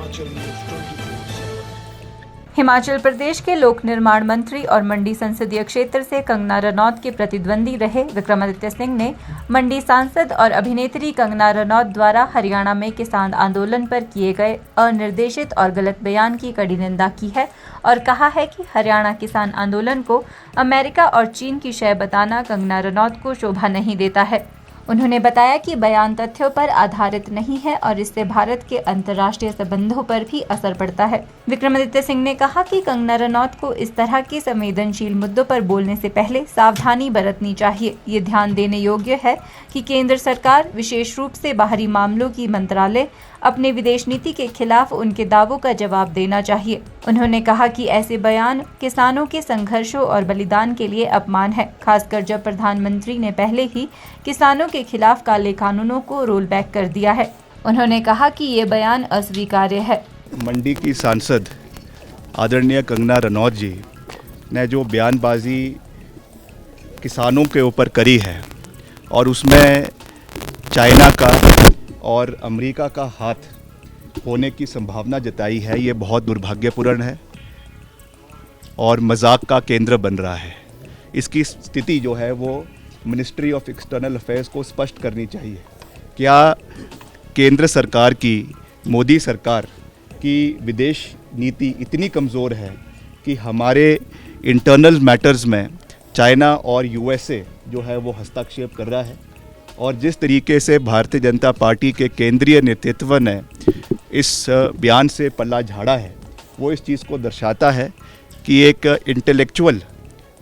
Himachal news 24/7। Himachal Pradesh के लोक निर्माण मंत्री और मंडी संसदीय क्षेत्र से कंगना रनौत के प्रतिद्वंदी रहे विक्रमादित्य सिंह ने मंडी सांसद और अभिनेत्री कंगना रनौत द्वारा हरियाणा में किसान आंदोलन पर किए गए अनिर्देशित और गलत बयान की कड़ी निंदा की है और कहा है कि हरियाणा किसान आंदोलन को अमेरिका और चीन की शय बताना कंगना रनौत को शोभा नहीं देता है। उन्होंने बताया कि बयान तथ्यों पर आधारित नहीं है और इससे भारत के अंतर्राष्ट्रीय संबंधों पर भी असर पड़ता है। विक्रमादित्य सिंह ने कहा कि कंगना रनौत को इस तरह के संवेदनशील मुद्दों पर बोलने से पहले सावधानी बरतनी चाहिए। ये ध्यान देने योग्य है कि केंद्र सरकार, विशेष रूप से बाहरी मामलों की मंत्रालय, अपने विदेश नीति के खिलाफ उनके दावों का जवाब देना चाहिए। उन्होंने कहा कि ऐसे बयान किसानों के संघर्षों और बलिदान के लिए अपमान है, खासकर जब प्रधानमंत्री ने पहले ही किसानों के खिलाफ काले कानूनों को रोल बैक कर दिया है। उन्होंने कहा कि ये बयान अस्वीकार्य है। मंडी की सांसद आदरणीय कंगना रनौत जी ने जो बयानबाजी किसानों के ऊपर करी है और उसमें चाइना का और अमेरिका का हाथ होने की संभावना जताई है, ये बहुत दुर्भाग्यपूर्ण है और मजाक का केंद्र बन रहा है। इसकी स्थिति जो है वो मिनिस्ट्री ऑफ एक्सटर्नल अफेयर्स को स्पष्ट करनी चाहिए। क्या केंद्र सरकार की, मोदी सरकार की विदेश नीति इतनी कमज़ोर है कि हमारे इंटरनल मैटर्स में चाइना और यूएसए जो है वो हस्तक्षेप कर रहा है? और जिस तरीके से भारतीय जनता पार्टी के केंद्रीय नेतृत्व ने इस बयान से पल्ला झाड़ा है, वो इस चीज़ को दर्शाता है कि एक इंटेलेक्चुअल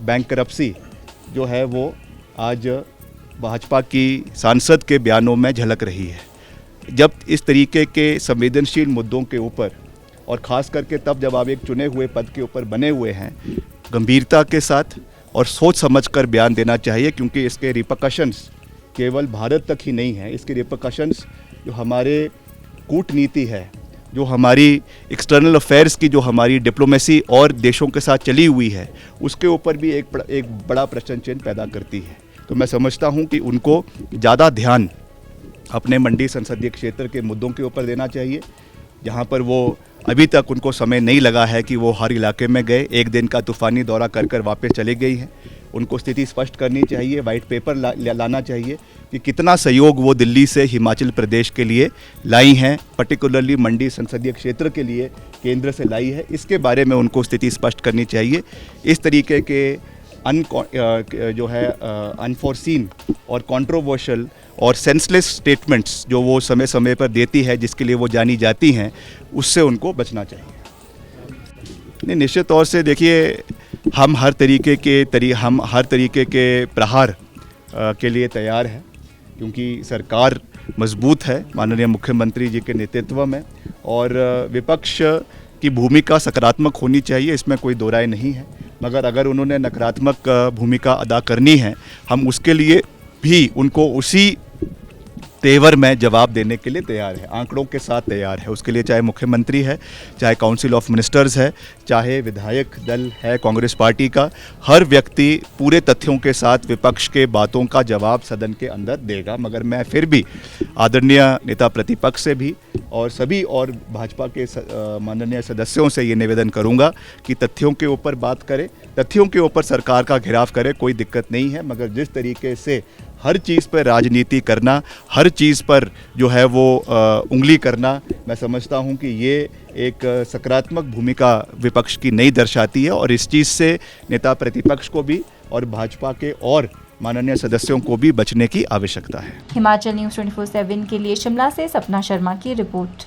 बैंकरप्सी जो है वो आज भाजपा की सांसद के बयानों में झलक रही है। जब इस तरीके के संवेदनशील मुद्दों के ऊपर, और ख़ास करके तब जब आप एक चुने हुए पद के ऊपर बने हुए हैं, गंभीरता के साथ और सोच समझकर बयान देना चाहिए, क्योंकि इसके रिपरकशंस केवल भारत तक ही नहीं है। इसके रिपरकशंस जो हमारे कूटनीति है, जो हमारी एक्सटर्नल अफेयर्स की जो हमारी डिप्लोमेसी और देशों के साथ चली हुई है, उसके ऊपर भी एक बड़ा प्रश्न चिन्ह पैदा करती है। तो मैं समझता हूं कि उनको ज़्यादा ध्यान अपने मंडी संसदीय क्षेत्र के मुद्दों के ऊपर देना चाहिए, जहां पर वो अभी तक उनको समय नहीं लगा है कि वो हर इलाके में गए, एक दिन का तूफ़ानी दौरा कर वापस चले गई हैं। उनको स्थिति स्पष्ट करनी चाहिए, वाइट पेपर लाना चाहिए कि कितना सहयोग वो दिल्ली से हिमाचल प्रदेश के लिए लाई हैं, पर्टिकुलरली मंडी संसदीय क्षेत्र के लिए केंद्र से लाई है। इसके बारे में उनको स्थिति स्पष्ट करनी चाहिए। इस तरीके के अनफोर्सीन और कंट्रोवर्शियल और सेंसलेस स्टेटमेंट्स जो वो समय समय पर देती है, जिसके लिए वो जानी जाती हैं, उससे उनको बचना चाहिए। नहीं, निश्चित तौर से देखिए, हम हर तरीके के प्रहार के लिए तैयार हैं, क्योंकि सरकार मजबूत है माननीय मुख्यमंत्री जी के नेतृत्व में, और विपक्ष की भूमिका सकारात्मक होनी चाहिए, इसमें कोई दो राय नहीं है। मगर अगर उन्होंने नकारात्मक भूमिका अदा करनी है, हम उसके लिए भी उनको उसी तेवर में जवाब देने के लिए तैयार है, आंकड़ों के साथ तैयार है। उसके लिए चाहे मुख्यमंत्री है, चाहे काउंसिल ऑफ मिनिस्टर्स है, चाहे विधायक दल है कांग्रेस पार्टी का, हर व्यक्ति पूरे तथ्यों के साथ विपक्ष के बातों का जवाब सदन के अंदर देगा। मगर मैं फिर भी आदरणीय नेता प्रतिपक्ष से भी और सभी और भाजपा के माननीय सदस्यों से ये निवेदन करूंगा कि तथ्यों के ऊपर बात करें, तथ्यों के ऊपर सरकार का घेराव करें, कोई दिक्कत नहीं है। मगर जिस तरीके से हर चीज़ पर राजनीति करना, हर चीज़ पर जो है वो उंगली करना, मैं समझता हूं कि ये एक सकारात्मक भूमिका विपक्ष की नहीं दर्शाती है, और इस चीज़ से नेता प्रतिपक्ष को भी और भाजपा के और माननीय सदस्यों को भी बचने की आवश्यकता है। हिमाचल न्यूज़ 24/7 के लिए शिमला से सपना शर्मा की रिपोर्ट।